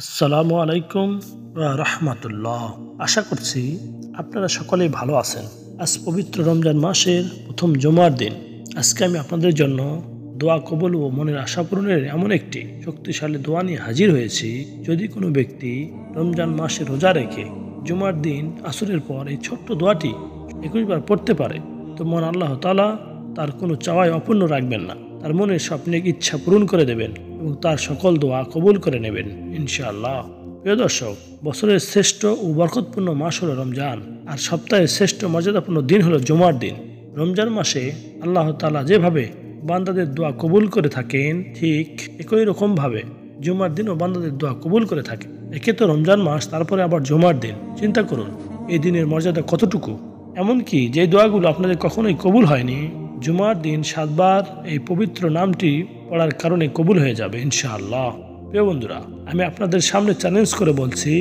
আসসালামু আলাইকুম ওয়া রাহমাতুল্লাহ। আশা করছি আপনারা সকলেই ভালো আছেন। আজ পবিত্র রমজান মাসের প্রথম জুমার দিন। আজকে আমি আপনাদের জন্য দোয়া কবুল ও মনের আশা পূরণের এমন একটি শক্তিশালী দোয়া নিয়ে হাজির হয়েছি। যদি কোনো ব্যক্তি রমজান মাসে রোজা রেখে জুমার দিন আসরের পর এই ছোট্ট দোয়াটি 21 বার পড়তে পারে, তো মহান আল্লাহ তাআলা তার কোনো চাওয়াই অপূর্ণ রাখবেন না। তার মনের স্বপ্নের ইচ্ছা পূরণ করে দেবেন এবং তার সকল দোয়া কবুল করে নেবেন ইনশাআল্লাহ। প্রিয় দর্শক, বছরের শ্রেষ্ঠ ও বরকতপূর্ণ মাস হলো রমজান, আর সপ্তাহের শ্রেষ্ঠ মর্যাদাপূর্ণ দিন হলো জুমার দিন। রমজান মাসে আল্লাহ তাআলা যেভাবে বান্দাদের দোয়া কবুল করে থাকেন, ঠিক একই রকম ভাবে জুমার দিনও বান্দাদের দোয়া কবুল করে থাকে। একে তো রমজান মাস, তারপরে আবার জুমার দিন। চিন্তা করুন এই দিনের মর্যাদা কতটুকু। এমনকি যে দোয়াগুলো আপনাদের কখনোই কবুল হয়নি, জুমার দিন 7 বার এই পবিত্র নামটি পড়ার কারণে কবুল হয়ে যাবে ইনশাআল্লাহ। প্রিয় বন্ধুরা, আমি আপনাদের সামনে চ্যালেঞ্জ করে বলছি,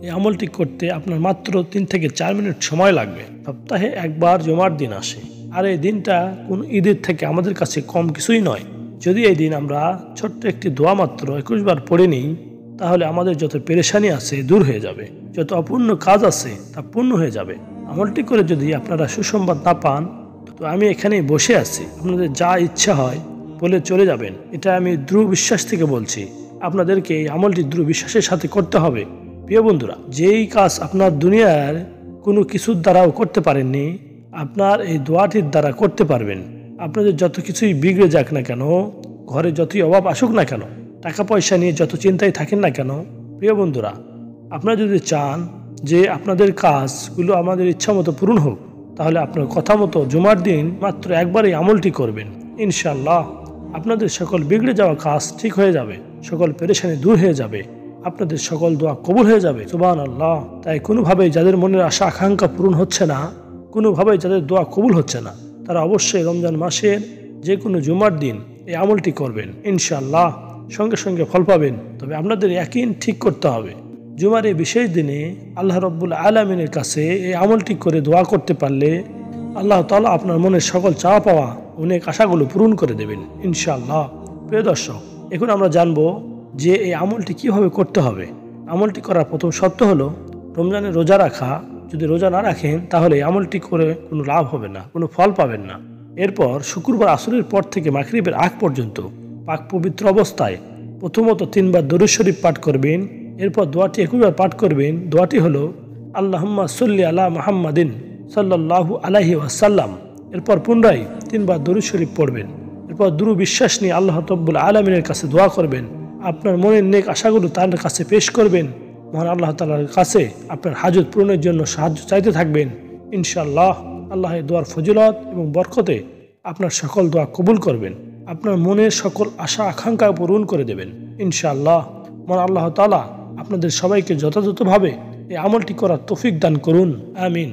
এই আমলটি করতে আপনার মাত্র 3 থেকে 4 মিনিট সময় লাগবে। সপ্তাহে একবার জুমার দিন আসে, আর এই দিনটা কোন ঈদের থেকে আমাদের কাছে কম কিছুই নয়। যদি এই দিন আমরা ছোট্ট একটি দোয়া মাত্র 21 বার পড়ে নিই, তাহলে আমাদের যত পেরেশানি আছে দূর হয়ে যাবে, যত অপূর্ণ কাজ আছে তা পূর্ণ হয়ে যাবে। আমলটি করে যদি আপনারা সুসংবাদ না পান, তো আমি এখানেই বসে আছি, আপনাদের যা ইচ্ছা হয় বলে চলে যাবেন। এটা আমি দৃঢ় বিশ্বাস থেকে বলছি। আপনাদেরকে এই আমলটি দৃঢ় বিশ্বাসের সাথে করতে হবে। প্রিয় বন্ধুরা, যেই কাজ আপনার দুনিয়ার কোনো কিছুর দ্বারাও করতে পারেননি, আপনার এই দোয়াটির দ্বারা করতে পারবেন। আপনাদের যত কিছুই বিগড়ে যাক না কেন, ঘরে যতই অভাব আসুক না কেন, টাকা পয়সা নিয়ে যত চিন্তায় থাকেন না কেন, প্রিয় বন্ধুরা, আপনারা যদি চান যে আপনাদের কাজগুলো আমাদের ইচ্ছা মতো পূরণ হোক, তাহলে আপনার কথা মতো জুমার দিন মাত্র একবারই আমলটি করবেন। ইনশাআল্লাহ আপনাদের সকল বিগড়ে যাওয়া কাজ ঠিক হয়ে যাবে, সকল পেরেশানি দূর হয়ে যাবে, আপনাদের সকল দোয়া কবুল হয়ে যাবে সুবহানাল্লাহ। তাই কোনোভাবেই যাদের মনের আশা আকাঙ্ক্ষা পূরণ হচ্ছে না, কোনোভাবেই যাদের দোয়া কবুল হচ্ছে না, তারা অবশ্যই রমজান মাসের যে কোনো জুমার দিন এই আমলটি করবেন। ইনশাআল্লাহ সঙ্গে সঙ্গে ফল পাবেন। তবে আপনাদের ইয়াকিন ঠিক করতে হবে। জুমার এই বিশেষ দিনে আল্লাহ রাব্বুল আলামিনের কাছে এই আমলটি করে দোয়া করতে পারলে আল্লাহ তাআলা আপনার মনের সকল চাওয়া পাওয়া, অনেক আশাগুলো পূরণ করে দেবেন ইনশাআল্লাহ। প্রিয় দর্শক, এখন আমরা জানবো যে এই আমলটি কিভাবে করতে হবে। আমলটি করার প্রথম শর্ত হলো রমজানে রোজা রাখা। যদি রোজা না রাখেন, তাহলে এই আমলটি করে কোনো লাভ হবে না, কোনো ফল পাবেন না। এরপর শুক্রবার আসরের পর থেকে মাগরিবের আগ পর্যন্ত পাক পবিত্র অবস্থায় প্রথমত 3 বার দরুদ শরীফ পাঠ করবেন। এরপর দোয়াটি 21 বার পাঠ করবেন। দোয়াটি হলো আল্লাহুম্মা সাল্লি আলা মুহাম্মাদিন সাল্লাল্লাহু আলাইহি ওয়াসাল্লাম। এরপর পুনরায় 3 বার দরুদ শরীফ পড়বেন। এরপর দৃঢ় বিশ্বাস নিয়ে আল্লাহ রাব্বুল আলামিনের কাছে দোয়া করবেন। আপনার মনের নেক আশাগুলো তার কাছে পেশ করবেন। মহান আল্লাহ তাআলার কাছে আপনার হাজত পূরণের জন্য সাহায্য চাইতে থাকবেন ইনশাআল্লাহ। আল্লাহ এই দোয়ার ফজিলত এবং বরকতে আপনার সকল দোয়া কবুল করবেন, আপনার মনের সকল আশা আকাঙ্ক্ষা পূরণ করে দেবেন ইনশাআল্লাহ। মহান আল্লাহ তাআলা আপনাদের সবাইকে যথাযথভাবে এই আমলটি করার তৌফিক দান করুন। আমিন।